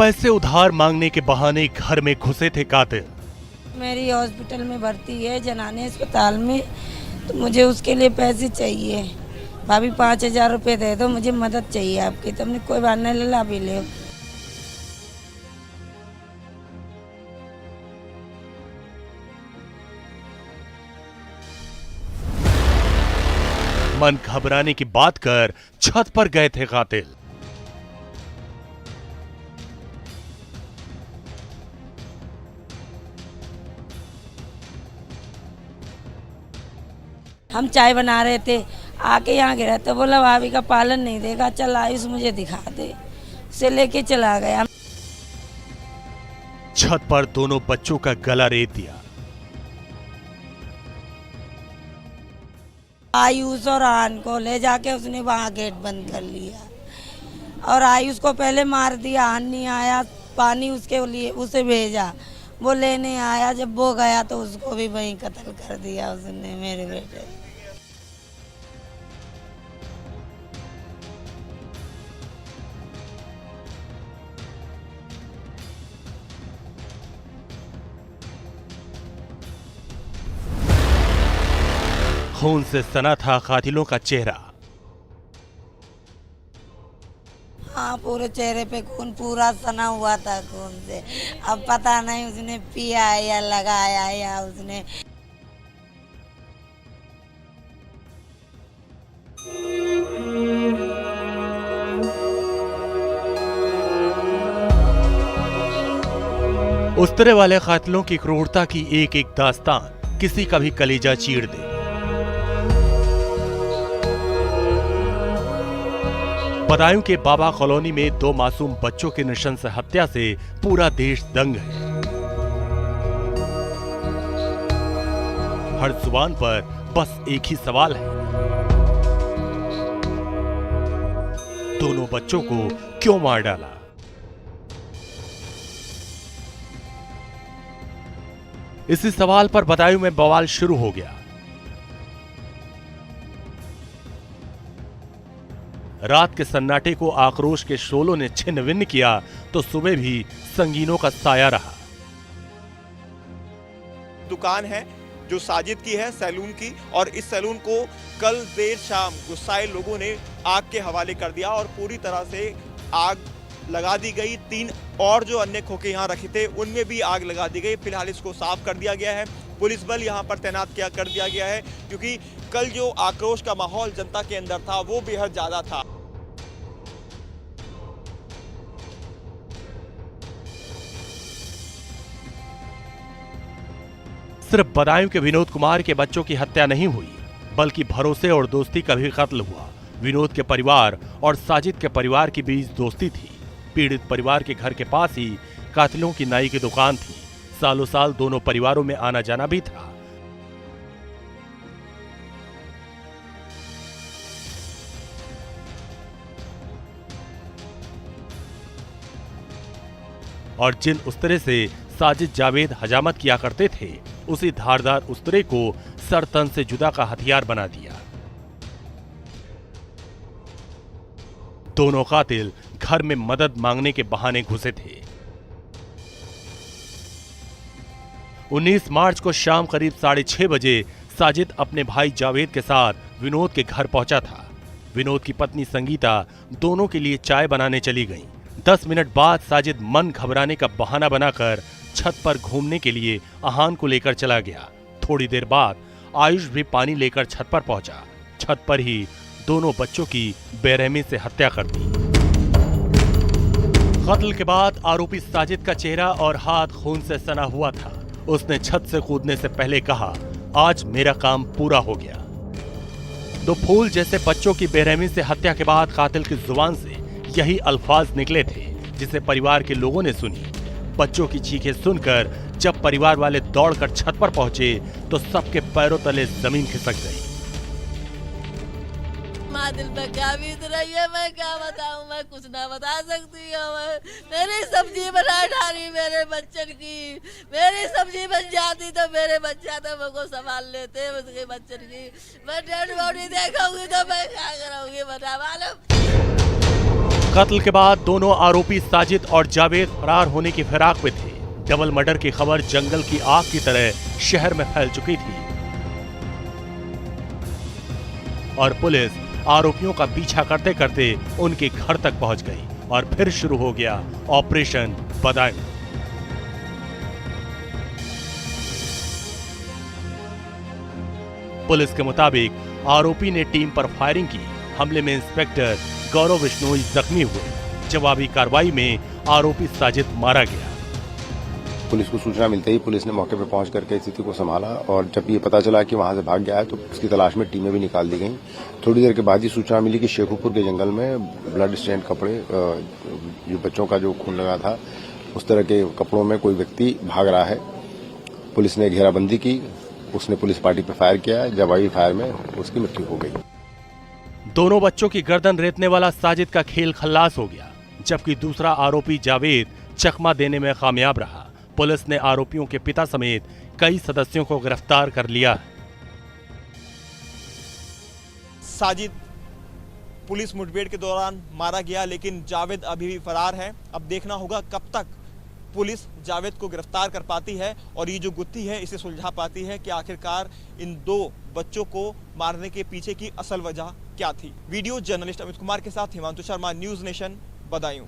पैसे उधार मांगने के बहाने घर में घुसे थे कातिल। मेरी हॉस्पिटल में भर्ती है, जनाने अस्पताल में, तो मुझे उसके लिए पैसे चाहिए। भाभी 5,000 रुपये दे दो, मुझे मदद चाहिए आपकी। तुमने कोई बात नहीं, ला भी ले। मन घबराने की बात कर छत पर गए थे कातिल। हम चाय बना रहे थे, आके यहाँ गिरा तो बोला भाभी का पालन नहीं देगा, चल आयुष मुझे दिखा दे। उसे लेके चला गया। छत पर दोनों बच्चों का गला रेत दिया। आयुष और आन को ले जाके उसने वहाँ गेट बंद कर लिया और आयुष को पहले मार दिया। आन नहीं आया, पानी उसके लिए उसे भेजा, वो लेने आया। जब वो गया तो उसको भी वहीं कत्ल कर दिया उसने, मेरे बेटे। खून से सना था कातिलों का चेहरा। हाँ, पूरे चेहरे पे खून पूरा सना हुआ था खून से। अब पता नहीं उसने पिया है या लगाया या उसने। उस्तरे वाले कातिलों की क्रूरता की एक एक दास्तान किसी का भी कलेजा चीर दे। बदायूं के बाबा कॉलोनी में 2 मासूम बच्चों की नृशंस हत्या से पूरा देश दंग है। हर जुबान पर बस एक ही सवाल है, दोनों बच्चों को क्यों मार डाला? इसी सवाल पर बदायूं में बवाल शुरू हो गया। रात के सन्नाटे को आक्रोश के शोलों ने छिन्न भिन्न किया तो सुबह भी संगीनों का साया रहा। दुकान है जो साजिद की है, सैलून की, और इस सैलून को कल देर शाम गुस्साए लोगों ने आग के हवाले कर दिया और पूरी तरह से आग लगा दी गई। 3 और जो अन्य खोखे यहाँ रखे थे उनमें भी आग लगा दी गई। फिलहाल इसको साफ कर दिया गया है, पुलिस बल यहाँ पर तैनात कर दिया गया है, क्योंकि कल जो आक्रोश का माहौल जनता के अंदर था वो बेहद ज्यादा था। सिर्फ बदायूं के विनोद कुमार के बच्चों की हत्या नहीं हुई, बल्कि भरोसे और दोस्ती का भी कत्ल हुआ। विनोद के परिवार और साजिद के परिवार के बीच दोस्ती थी। पीड़ित परिवार के घर के पास ही कातिलों की नाई की दुकान थी। सालों साल दोनों परिवारों में आना जाना भी था। और जिन उस्तरे से साजिद जावेद हजामत किया करते थे, उसी धारदार उस्तरे को सर तन से जुदा का हथियार बना दिया। दोनों कातिल घर में मदद मांगने के बहाने घुसे थे। 19 मार्च को शाम करीब 6:30 बजे साजिद अपने भाई जावेद के साथ विनोद के घर पहुंचा था। विनोद की पत्नी संगीता दोनों के लिए चाय बनाने चली गईं। 10 मिनट बाद साजिद मन घबराने का बहाना बनाकर छत पर घूमने के लिए आहान को लेकर चला गया। थोड़ी देर बाद आयुष भी पानी लेकर छत पर पहुंचा। छत पर ही दोनों बच्चों की बेरहमी से हत्या कर दी। कत्ल के बाद आरोपी साजिद का चेहरा और हाथ खून से सना हुआ था। उसने छत से कूदने से पहले कहा, आज मेरा काम पूरा हो गया। 2 फूल जैसे बच्चों की बेरहमी से हत्या के बाद कातिल की जुबान से यही अल्फाज निकले थे, जिसे परिवार के लोगों ने सुनी। बच्चों की चीखें सुनकर जब परिवार वाले दौड़कर छत पर पहुंचे तो सबके पैरों तले जमीन खिसक गई। माँ दिल पे क्या बीत रही है, मैं क्या बताऊं, मैं कुछ ना बता सकती हूँ। मेरी सब्जी बना डाली मेरे बच्चन की, मेरी सब्जी बन जाती तो मेरे बच्चा तो मुझको संभाल लेते उसके बच्चन की। मैं डेड बॉडी देखूंगी तो मैं क्या करूंगी बता मालूम। कत्ल के बाद दोनों आरोपी साजिद और जावेद फरार होने की फिराक में थे। डबल मर्डर की खबर जंगल की आग की तरह शहर में फैल चुकी थी और पुलिस आरोपियों का पीछा करते करते उनके घर तक पहुंच गई और फिर शुरू हो गया ऑपरेशन बदायूं। पुलिस के मुताबिक आरोपी ने टीम पर फायरिंग की। हमले में इंस्पेक्टर गौरव बिश्नोई जख्मी हुए। जवाबी कार्रवाई में आरोपी साजिद मारा गया। पुलिस को सूचना मिलते ही पुलिस ने मौके पर पहुंच करके स्थिति को संभाला और जब ये पता चला कि वहां से भाग गया है तो उसकी तलाश में टीमें भी निकाल दी गईं। थोड़ी देर के बाद ही सूचना मिली कि शेखुपुर के जंगल में ब्लड स्टेन कपड़े, जो बच्चों का जो खून लगा था उस तरह के कपड़ों में कोई व्यक्ति भाग रहा है। पुलिस ने घेराबंदी की, उसने पुलिस पार्टी पर फायर किया। जवाबी फायर में उसकी मृत्यु हो गई। दोनों बच्चों की गर्दन रेतने वाला साजिद का खेल खल्लास हो गया, जबकि दूसरा आरोपी जावेद चकमा देने में कामयाब रहा। पुलिस ने आरोपियों के पिता समेत कई सदस्यों को गिरफ्तार कर लिया। साजिद पुलिस मुठभेड़ के दौरान मारा गया, लेकिन जावेद अभी भी फरार है। अब देखना होगा कब तक पुलिस जावेद को गिरफ्तार कर पाती है और ये जो गुत्थी है इसे सुलझा पाती है कि आखिरकार इन दो बच्चों को मारने के पीछे की असल वजह क्या थी। वीडियो जर्नलिस्ट अमित कुमार के साथ हिमांशु शर्मा, न्यूज नेशन, बदायूं।